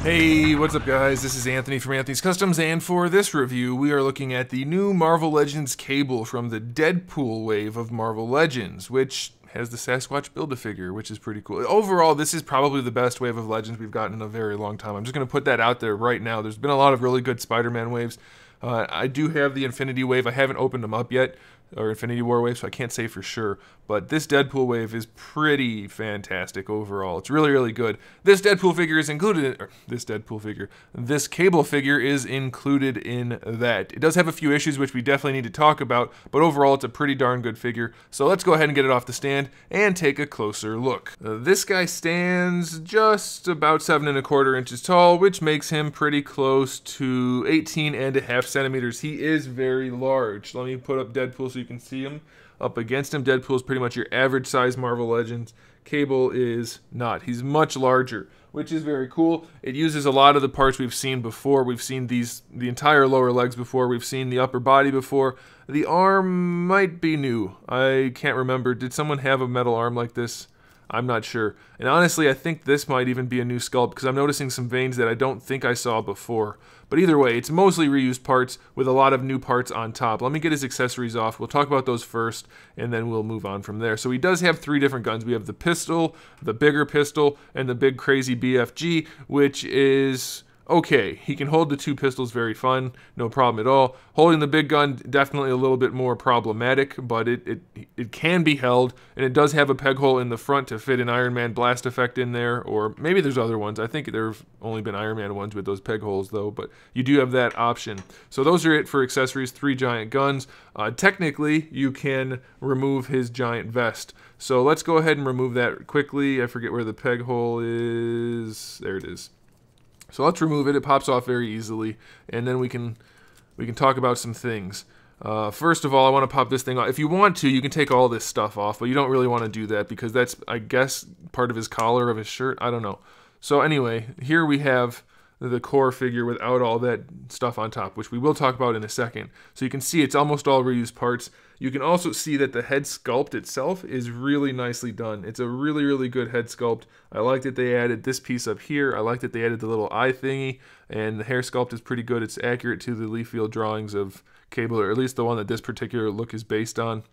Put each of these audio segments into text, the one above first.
Hey, what's up guys? This is Anthony from Anthony's Customs, and for this review, we are looking at the new Marvel Legends cable from the Deadpool wave of Marvel Legends, which has the Sasquatch Build-A-Figure, which is pretty cool. Overall, this is probably the best wave of Legends we've gotten in a very long time. I'm just going to put that out there right now. There's been a lot of really good Spider-Man waves. I do have the Infinity Wave. I haven't opened them up yet, or Infinity War wave, so I can't say for sure. But this Deadpool wave is pretty fantastic overall. It's really, really good. This Deadpool figure is included in, this cable figure is included in that. It does have a few issues which we definitely need to talk about, but overall it's a pretty darn good figure. So let's go ahead and get it off the stand and take a closer look. This guy stands just about 7¼ inches tall, which makes him pretty close to 18½ centimeters. He is very large. Let me put up Deadpool so you can see him. Up against him, Deadpool is pretty much your average size Marvel Legends. Cable is not. He's much larger, which is very cool. It uses a lot of the parts we've seen before. We've seen the entire lower legs before. We've seen the upper body before. The arm might be new. I can't remember. Did someone have a metal arm like this? I'm not sure. And honestly, I think this might even be a new sculpt because I'm noticing some veins that I don't think I saw before. But either way, it's mostly reused parts with a lot of new parts on top. Let me get his accessories off. We'll talk about those first, and then we'll move on from there. So he does have 3 different guns. We have the pistol, the bigger pistol, and the big crazy BFG, which is okay. He can hold the 2 pistols, very fun, no problem at all. Holding the big gun, definitely a little bit more problematic, but it can be held, and it does have a peg hole in the front to fit an Iron Man blast effect in there, or maybe there's other ones. I think there have only been Iron Man ones with those peg holes though, but you do have that option. So those are it for accessories, 3 giant guns. Technically, you can remove his giant vest. So let's go ahead and remove that quickly. I forget where the peg hole is. There it is. So let's remove it. It pops off very easily, and then we can talk about some things. First of all, I want to pop this thing off. If you want to, you can take all this stuff off, but you don't really want to do that because that's, I guess, part of his collar of his shirt. I don't know. So anyway, here we have the core figure without all that stuff on top, which we will talk about in a second. So you can see it's almost all reused parts. You can also see that the head sculpt itself is really nicely done. It's a really, really good head sculpt. I like that they added this piece up here. I like that they added the little eye thingy, and the hair sculpt is pretty good. It's accurate to the leaf field drawings of Cable, or at least the one that this particular look is based on.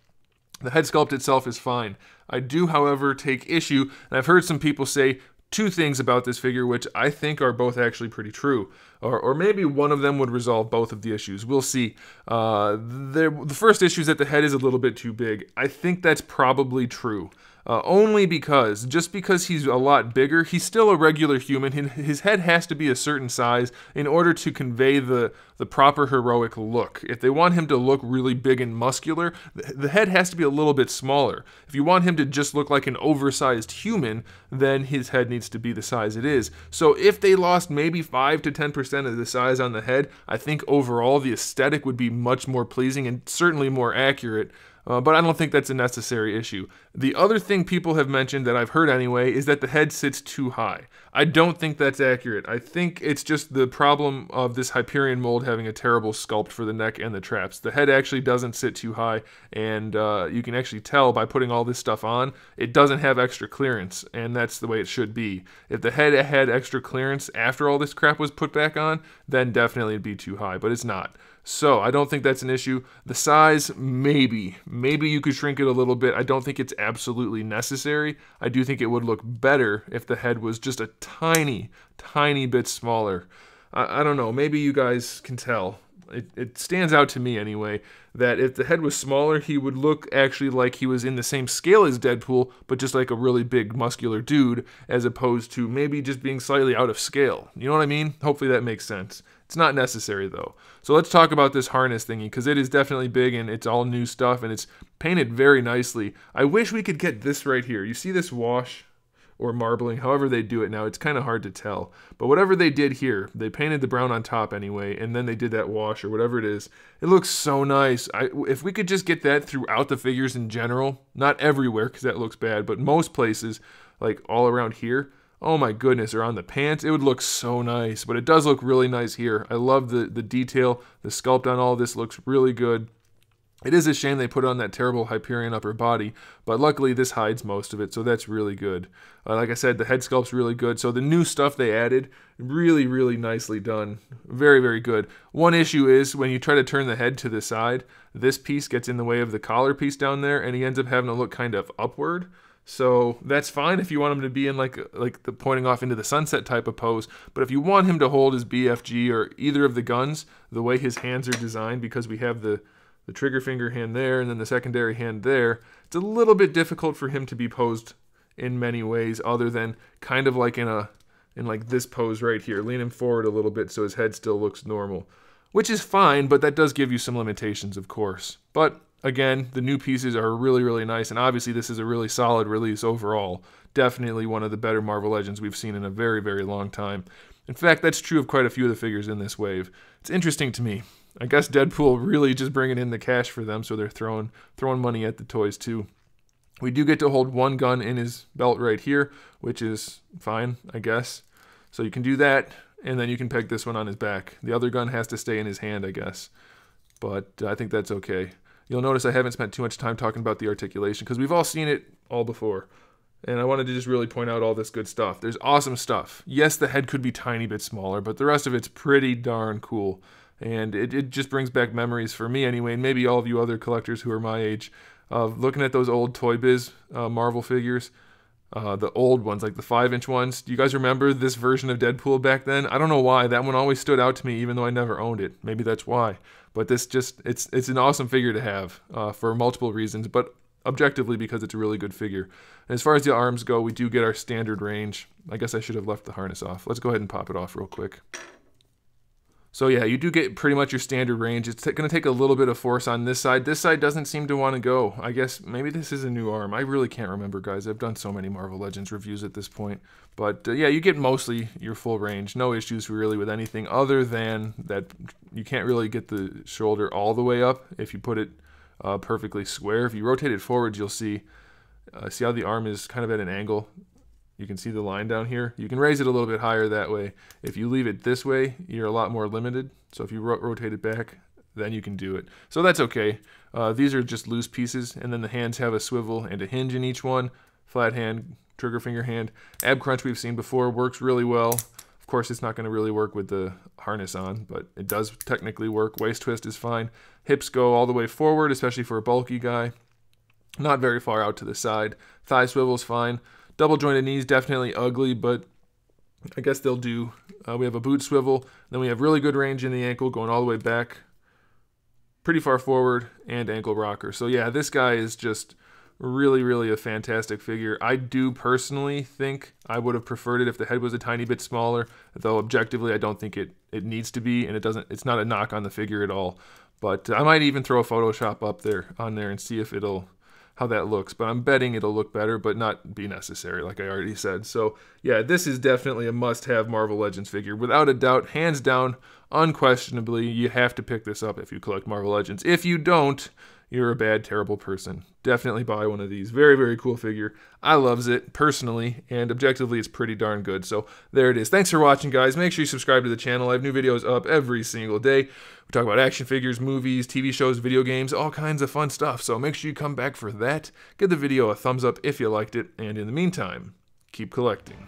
The head sculpt itself is fine. I do, however, take issue, and I've heard some people say 2 things about this figure, which I think are both actually pretty true. Or maybe one of them would resolve both of the issues. We'll see. The first issue is that the head is a little bit too big. I think that's probably true. Only because, just because he's a lot bigger, he's still a regular human. His head has to be a certain size in order to convey the proper heroic look. If they want him to look really big and muscular, the head has to be a little bit smaller. If you want him to just look like an oversized human, then his head needs to be the size it is. So if they lost maybe 5 to 10% of the size on the head, I think overall the aesthetic would be much more pleasing and certainly more accurate. But I don't think that's a necessary issue. The other thing people have mentioned, that I've heard anyway, is that the head sits too high. I don't think that's accurate. I think it's just the problem of this Hyperion mold having a terrible sculpt for the neck and the traps. The head actually doesn't sit too high, and you can actually tell by putting all this stuff on, it doesn't have extra clearance, and that's the way it should be. If the head had extra clearance after all this crap was put back on, then definitely it'd be too high, but it's not. So I don't think that's an issue. The size, maybe you could shrink it a little bit. I don't think it's absolutely necessary. I do think it would look better if the head was just a tiny bit smaller. I don't know, maybe you guys can tell. It stands out to me anyway, that if the head was smaller, he would look actually like he was in the same scale as Deadpool, but just like a really big muscular dude, as opposed to maybe just being slightly out of scale. You know what I mean? Hopefully that makes sense. It's not necessary though. So let's talk about this harness thingy, because it is definitely big and it's all new stuff and it's painted very nicely. I wish we could get this right here. You see this wash? Or marbling, however they do it now, it's kind of hard to tell. But whatever they did here, they painted the brown on top anyway, and then they did that wash or whatever it is. It looks so nice. If we could just get that throughout the figures in general, not everywhere because that looks bad, but most places, like all around here, oh my goodness, or on the pants, it would look so nice. But it does look really nice here. I love the detail. The sculpt on all this looks really good. It is a shame they put on that terrible Hyperion upper body, but luckily this hides most of it, so that's really good. Like I said, the head sculpt's really good, so the new stuff they added, really, really nicely done. Very, very good. One issue is when you try to turn the head to the side, this piece gets in the way of the collar piece down there, and he ends up having to look kind of upward. So that's fine if you want him to be in like the pointing off into the sunset type of pose. But if you want him to hold his BFG or either of the guns, the way his hands are designed, because we have the trigger finger hand there and then the secondary hand there, it's a little bit difficult for him to be posed in many ways other than kind of like in like this pose right here. Lean him forward a little bit so his head still looks normal, which is fine, but that does give you some limitations, of course. But again, the new pieces are really, really nice, and obviously this is a really solid release overall. Definitely one of the better Marvel Legends we've seen in a very, very long time. In fact, that's true of quite a few of the figures in this wave. It's interesting to me. I guess Deadpool really just bringing in the cash for them, so they're throwing money at the toys too. We do get to hold one gun in his belt right here, which is fine, I guess. So you can do that, and then you can peg this one on his back. The other gun has to stay in his hand, I guess. But I think that's okay. You'll notice I haven't spent too much time talking about the articulation, because we've all seen it all before. And I wanted to just really point out all this good stuff. There's awesome stuff. Yes, the head could be a tiny bit smaller, but the rest of it's pretty darn cool. And it just brings back memories for me anyway, and maybe all of you other collectors who are my age, of looking at those old Toy Biz Marvel figures, the old ones, like the 5-inch ones. Do you guys remember this version of Deadpool back then? I don't know why. That one always stood out to me, even though I never owned it. Maybe that's why. But this just, it's an awesome figure to have for multiple reasons, but objectively because it's a really good figure. And as far as the arms go, we do get our standard range. I guess I should have left the harness off. Let's go ahead and pop it off real quick. So yeah, you do get pretty much your standard range. It's going to take a little bit of force on this side. This side doesn't seem to want to go. I guess maybe this is a new arm. I really can't remember, guys. I've done so many Marvel Legends reviews at this point. But yeah, you get mostly your full range. No issues really with anything other than that you can't really get the shoulder all the way up if you put it perfectly square. If you rotate it forwards, you'll see how the arm is kind of at an angle. You can see the line down here. You can raise it a little bit higher that way. If you leave it this way, you're a lot more limited. So if you rotate it back, then you can do it. So that's okay. These are just loose pieces, and then the hands have a swivel and a hinge in each one. Flat hand, trigger finger hand. Ab crunch we've seen before, works really well. Of course, it's not going to really work with the harness on, but it does technically work. Waist twist is fine. Hips go all the way forward, especially for a bulky guy. Not very far out to the side. Thigh swivel is fine. Double jointed knees, definitely ugly, but I guess they'll do. We have a boot swivel. Then we have really good range in the ankle, going all the way back, pretty far forward, and ankle rocker. So yeah, this guy is just really, really a fantastic figure. I do personally think I would have preferred it if the head was a tiny bit smaller, though objectively I don't think it needs to be, and it's not a knock on the figure at all. But I might even throw a Photoshop up on there and see if how that looks, but I'm betting it'll look better, but not be necessary, like I already said. So yeah, this is definitely a must-have Marvel Legends figure. Without a doubt, hands down, unquestionably, you have to pick this up if you collect Marvel Legends. If you don't, you're a bad, terrible person. Definitely buy one of these. Very, very cool figure. I loves it, personally, and objectively, it's pretty darn good. So there it is. Thanks for watching, guys. Make sure you subscribe to the channel. I have new videos up every single day. We talk about action figures, movies, TV shows, video games, all kinds of fun stuff. So make sure you come back for that. Give the video a thumbs up if you liked it, and in the meantime, keep collecting.